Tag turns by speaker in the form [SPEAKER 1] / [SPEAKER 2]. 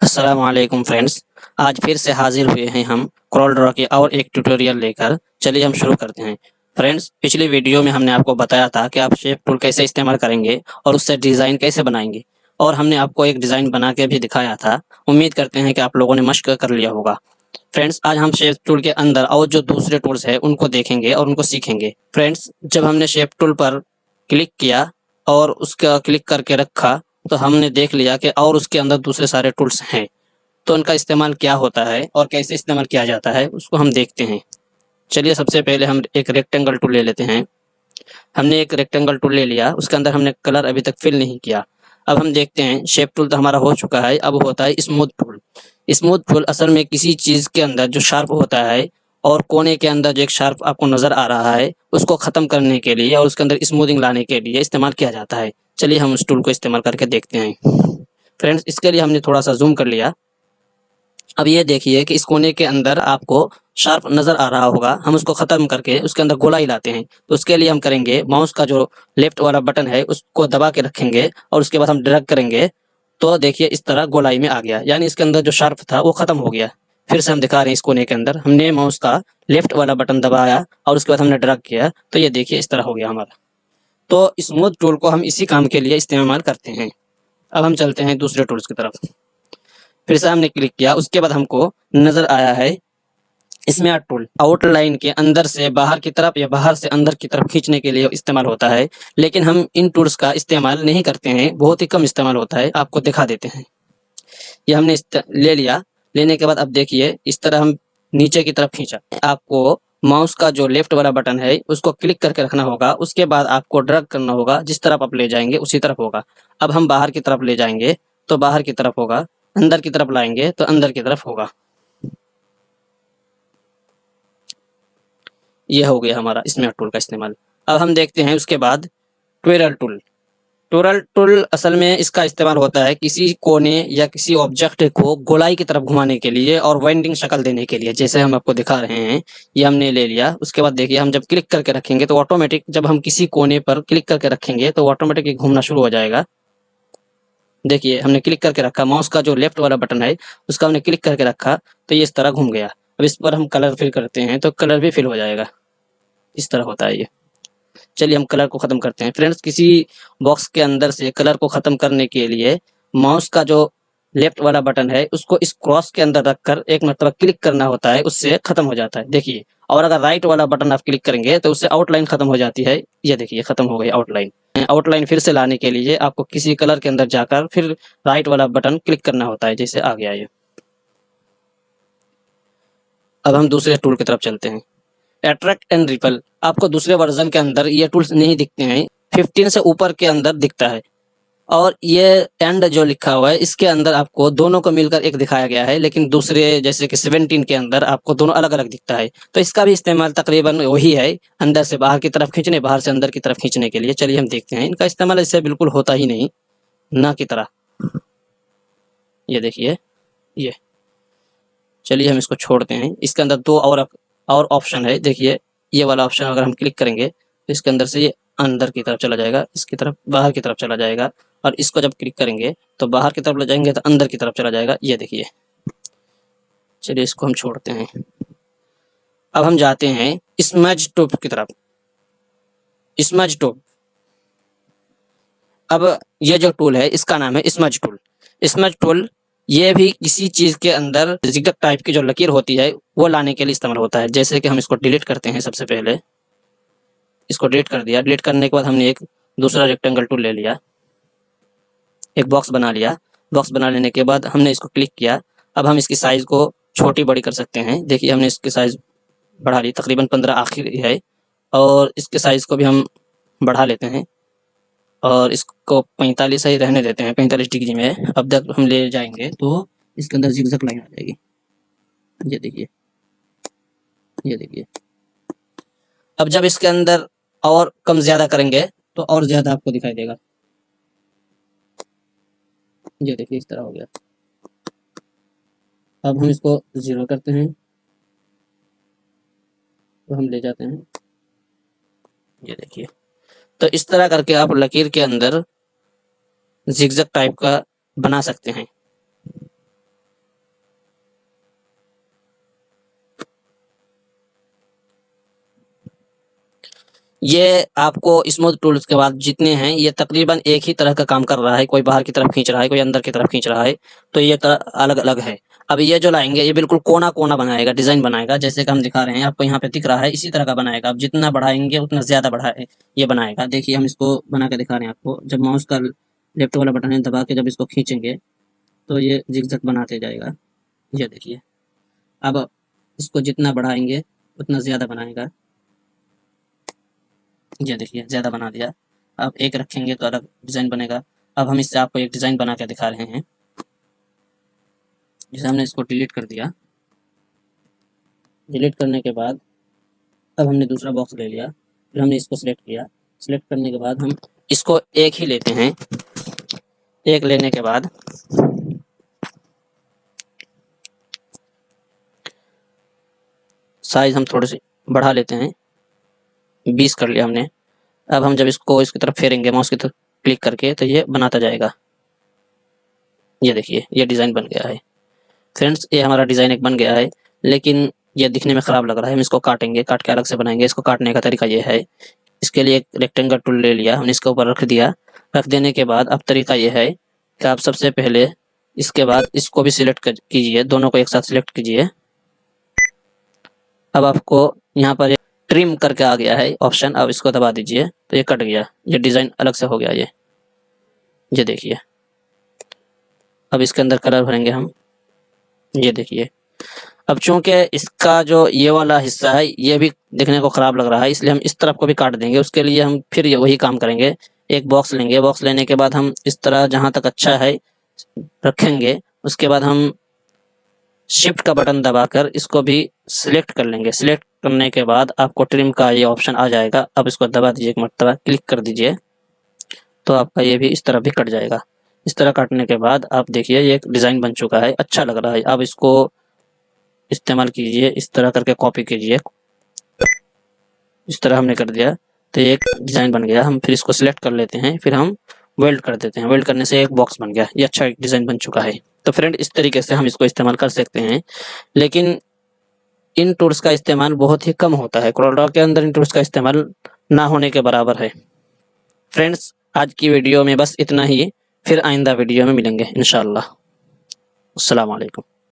[SPEAKER 1] अस्सलामुअलैकुम फ्रेंड्स। आज फिर से हाजिर हुए हैं हम कॉर्ल ड्रॉ के और एक ट्यूटोरियल लेकर। चलिए हम शुरू करते हैं। फ्रेंड्स, पिछली वीडियो में हमने आपको बताया था कि आप शेप टूल कैसे इस्तेमाल करेंगे और उससे डिज़ाइन कैसे बनाएंगे, और हमने आपको एक डिज़ाइन बना के भी दिखाया था। उम्मीद करते हैं कि आप लोगों ने मश्क कर लिया होगा। फ्रेंड्स, आज हम शेप टूल के अंदर और जो दूसरे टूल्स हैं उनको देखेंगे और उनको सीखेंगे। फ्रेंड्स, जब हमने शेप टूल पर क्लिक किया और उसका क्लिक करके रखा, तो हमने देख लिया कि और उसके अंदर दूसरे सारे टूल्स हैं। तो उनका इस्तेमाल क्या होता है और कैसे इस्तेमाल किया जाता है, उसको हम देखते हैं। चलिए सबसे पहले हम एक रेक्टेंगल टूल ले लेते हैं। हमने एक रेक्टेंगल टूल ले लिया, उसके अंदर हमने कलर अभी तक फिल नहीं किया। अब हम देखते हैं, शेप टूल तो हमारा हो चुका है, अब होता है स्मूथ टूल। स्मूथ टूल असल में किसी चीज़ के अंदर जो शार्प होता है और कोने के अंदर जो एक शार्प आपको नज़र आ रहा है, उसको ख़त्म करने के लिए और उसके अंदर स्मूथिंग लाने के लिए इस्तेमाल किया जाता है। चलिए हम उस टूल को इस्तेमाल करके देखते हैं। फ्रेंड्स, इसके लिए हमने थोड़ा सा जूम कर लिया। अब ये देखिए कि इस कोने के अंदर आपको शार्प नज़र आ रहा होगा। हम उसको ख़त्म करके उसके अंदर गोलाई लाते हैं। तो उसके लिए हम करेंगे, माउस का जो लेफ्ट वाला बटन है उसको दबा के रखेंगे और उसके बाद हम ड्रैग करेंगे। तो देखिए इस तरह गोलाई में आ गया, यानी इसके अंदर जो शार्प था वो ख़त्म हो गया। फिर से हम दिखा रहे हैं, इस कोने के अंदर हमने माउस का लेफ्ट वाला बटन दबाया और उसके बाद हमने ड्रैग किया, तो ये देखिए इस तरह हो गया हमारा। तो स्मूथ टूल को हम इसी काम के लिए इस्तेमाल करते हैं। अब हम चलते हैं दूसरे टूल्स की तरफ। फिर से हमने क्लिक किया, उसके बाद हमको नज़र आया है स्मैट टूल। आउटलाइन के अंदर से बाहर की तरफ या बाहर से अंदर की तरफ खींचने के लिए इस्तेमाल होता है, लेकिन हम इन टूल्स का इस्तेमाल नहीं करते हैं, बहुत ही कम इस्तेमाल होता है। आपको दिखा देते हैं। ये हमने ले लिया। लेने के बाद अब देखिए इस तरह हम नीचे की तरफ खींचा। आपको माउस का जो लेफ्ट वाला बटन है उसको क्लिक करके रखना होगा, उसके बाद आपको ड्रैग करना होगा। जिस तरफ आप ले जाएंगे उसी तरफ होगा। अब हम बाहर की तरफ ले जाएंगे तो बाहर की तरफ होगा, अंदर की तरफ लाएंगे तो अंदर की तरफ होगा। यह हो गया हमारा स्मैट टूल का इस्तेमाल। अब हम देखते हैं उसके बाद ट्विरल टूल। ट्विरल टूल असल में इसका इस्तेमाल होता है किसी कोने या किसी ऑब्जेक्ट को गोलाई की तरफ घुमाने के लिए और वाइंडिंग शक्ल देने के लिए। जैसे हम आपको दिखा रहे हैं, ये हमने ले लिया। उसके बाद देखिए हम जब क्लिक करके रखेंगे तो ऑटोमेटिक, जब हम किसी कोने पर क्लिक करके रखेंगे तो ऑटोमेटिक ये घूमना शुरू हो जाएगा। देखिए हमने क्लिक करके रखा, माउस का जो लेफ्ट वाला बटन है उसका हमने क्लिक करके रखा, तो ये इस तरह घूम गया। अब इस पर हम कलर फिल करते हैं तो कलर भी फिल हो जाएगा। इस तरह होता है ये। चलिए हम कलर को ख़त्म करते हैं। फ्रेंड्स, किसी बॉक्स के अंदर से कलर को ख़त्म करने के लिए माउस का जो लेफ्ट वाला बटन है उसको इस क्रॉस के अंदर रखकर एक मरतबा क्लिक करना होता है, उससे ख़त्म हो जाता है। देखिए, और अगर राइट वाला बटन आप क्लिक करेंगे तो उससे आउटलाइन ख़त्म हो जाती है। ये देखिए ख़त्म हो गई आउटलाइन। आउटलाइन फिर से लाने के लिए आपको किसी कलर के अंदर जाकर फिर राइट वाला बटन क्लिक करना होता है। जैसे आ गया ये। अब हम दूसरे टूल की तरफ चलते हैं। Attract and ripple. आपको दूसरे वर्जन के अंदर ये टूल्स नहीं दिखते हैं, 15 से ऊपर के अंदर दिखता है। और ये एंड जो लिखा हुआ है इसके अंदर आपको दोनों को मिलकर एक दिखाया गया है, लेकिन दूसरे जैसे कि 17 के अंदर आपको दोनों अलग अलग दिखता है। तो इसका भी इस्तेमाल तकरीबन वही है, अंदर से बाहर की तरफ खींचने, बाहर से अंदर की तरफ खींचने के लिए। चलिए हम देखते हैं। इनका इस्तेमाल इससे बिल्कुल होता ही नहीं, ना की तरह। ये देखिए ये। चलिए हम इसको छोड़ते हैं। इसके अंदर दो और ऑप्शन है। देखिए ये वाला ऑप्शन अगर हम क्लिक करेंगे तो इसके अंदर से ये अंदर की तरफ चला जाएगा, इसकी तरफ बाहर की तरफ चला जाएगा। और इसको जब क्लिक करेंगे तो बाहर की तरफ ले जाएंगे तो अंदर की तरफ चला जाएगा। ये देखिए। चलिए इसको हम छोड़ते हैं। अब हम जाते हैं स्मज टूल की तरफ। Smudge tool. अब ये जो टूल है इसका नाम है स्मज टूल। स्मज टूल ये भी किसी चीज़ के अंदर जिगजैग टाइप की जो लकीर होती है वो लाने के लिए इस्तेमाल होता है। जैसे कि हम इसको डिलीट करते हैं। सबसे पहले इसको डिलीट कर दिया। डिलीट करने के बाद हमने एक दूसरा रेक्टेंगल टूल ले लिया, एक बॉक्स बना लिया। बॉक्स बना लेने के बाद हमने इसको क्लिक किया। अब हम इसकी साइज़ को छोटी बड़ी कर सकते हैं। देखिए हमने इसकी साइज़ बढ़ा ली, तकरीबन 15 आखिर है, और इसके साइज़ को भी हम बढ़ा लेते हैं और इसको 45 ही रहने देते हैं, 45 डिग्री में। अब जब हम ले जाएंगे तो इसके अंदर जिगजैग लाइन आ जाएगी। ये देखिए, ये देखिए। अब जब इसके अंदर और कम ज़्यादा करेंगे तो और ज़्यादा आपको दिखाई देगा। ये देखिए इस तरह हो गया। अब हम इसको 0 करते हैं तो हम ले जाते हैं। ये देखिए। तो इस तरह करके आप लकीर के अंदर जिगजैग टाइप का बना सकते हैं। ये आपको स्मूथ टूल्स के बाद जितने हैं ये तकरीबन एक ही तरह का काम कर रहा है, कोई बाहर की तरफ खींच रहा है, कोई अंदर की तरफ खींच रहा है, तो ये अलग-अलग है। अब ये जो लाएँगे ये बिल्कुल कोना-कोना बनाएगा, डिज़ाइन बनाएगा, जैसे कि हम दिखा रहे हैं आपको यहाँ पे दिख रहा है, इसी तरह का बनाएगा। आप जितना बढ़ाएँगे उतना ज़्यादा ये बनाएगा। देखिए हम इसको बना के दिखा रहे हैं आपको। जब माउस का लेफ्ट वाला बटन है दबा के जब इसको खींचेंगे, तो ये ज़िगज़ैग बनाते जाएगा। ये देखिए। अब इसको जितना बढ़ाएँगे उतना ज़्यादा बनाएगा। ये देखिए ज़्यादा बना दिया। अब एक रखेंगे तो अलग डिज़ाइन बनेगा। अब हम इससे आपको एक डिज़ाइन बना के दिखा रहे हैं। जैसे हमने इसको डिलीट कर दिया। डिलीट करने के बाद अब हमने दूसरा बॉक्स ले लिया। फिर हमने इसको सिलेक्ट किया। सिलेक्ट करने के बाद हम इसको एक ही लेते हैं। एक लेने के बाद साइज़ हम थोड़ी-सी बढ़ा लेते हैं। 20 कर लिया हमने। अब हम जब इसको इसकी तरफ फेरेंगे माउस की तरफ क्लिक करके तो ये बनाता जाएगा। ये देखिए ये डिज़ाइन बन गया है। फ्रेंड्स ये हमारा डिज़ाइन एक बन गया है, लेकिन ये दिखने में ख़राब लग रहा है। हम इसको काटेंगे, काट के अलग से बनाएँगे। इसको काटने का तरीका ये है, इसके लिए एक रेक्टेंगल टूल ले लिया, हमने इसके ऊपर रख दिया। रख देने के बाद अब तरीका ये है कि आप सबसे पहले इसके बाद इसको भी सिलेक्ट कीजिए, दोनों को एक साथ सिलेक्ट कीजिए। अब आपको यहाँ पर एक ट्रिम करके आ गया है ऑप्शन, अब इसको दबा दीजिए तो ये कट गया। ये डिज़ाइन अलग से हो गया ये देखिए। अब इसके अंदर कलर भरेंगे हम। ये देखिए। अब चूँकि इसका जो ये वाला हिस्सा है ये भी दिखने को ख़राब लग रहा है, इसलिए हम इस तरफ को भी काट देंगे। उसके लिए हम फिर ये वही काम करेंगे। एक बॉक्स लेंगे, बॉक्स लेने के बाद हम इस तरह जहाँ तक अच्छा है रखेंगे। उसके बाद हम शिफ्ट का बटन दबाकर इसको भी सिलेक्ट कर लेंगे। सिलेक्ट करने के बाद आपको ट्रिम का ये ऑप्शन आ जाएगा। अब इसको दबा दीजिए एक मरतबा, क्लिक कर दीजिए, तो आपका ये भी इस तरह भी कट जाएगा। इस तरह काटने के बाद आप देखिए ये एक डिज़ाइन बन चुका है, अच्छा लग रहा है। अब इसको इस्तेमाल कीजिए, इस तरह करके कॉपी कीजिए। इस तरह हमने कर दिया तो ये एक डिज़ाइन बन गया। हम फिर इसको सिलेक्ट कर लेते हैं, फिर हम वेल्ड कर देते हैं। वेल्ड करने से एक बॉक्स बन गया। ये अच्छा एक डिज़ाइन बन चुका है। तो फ्रेंड इस तरीके से हम इसको इस्तेमाल कर सकते हैं, लेकिन इन टूल्स का इस्तेमाल बहुत ही कम होता है। CorelDRAW के अंदर इन टूल्स का इस्तेमाल ना होने के बराबर है। फ्रेंड्स आज की वीडियो में बस इतना ही, फिर आइंदा वीडियो में मिलेंगे इंशाअल्लाह। अस्सलाम वालेकुम।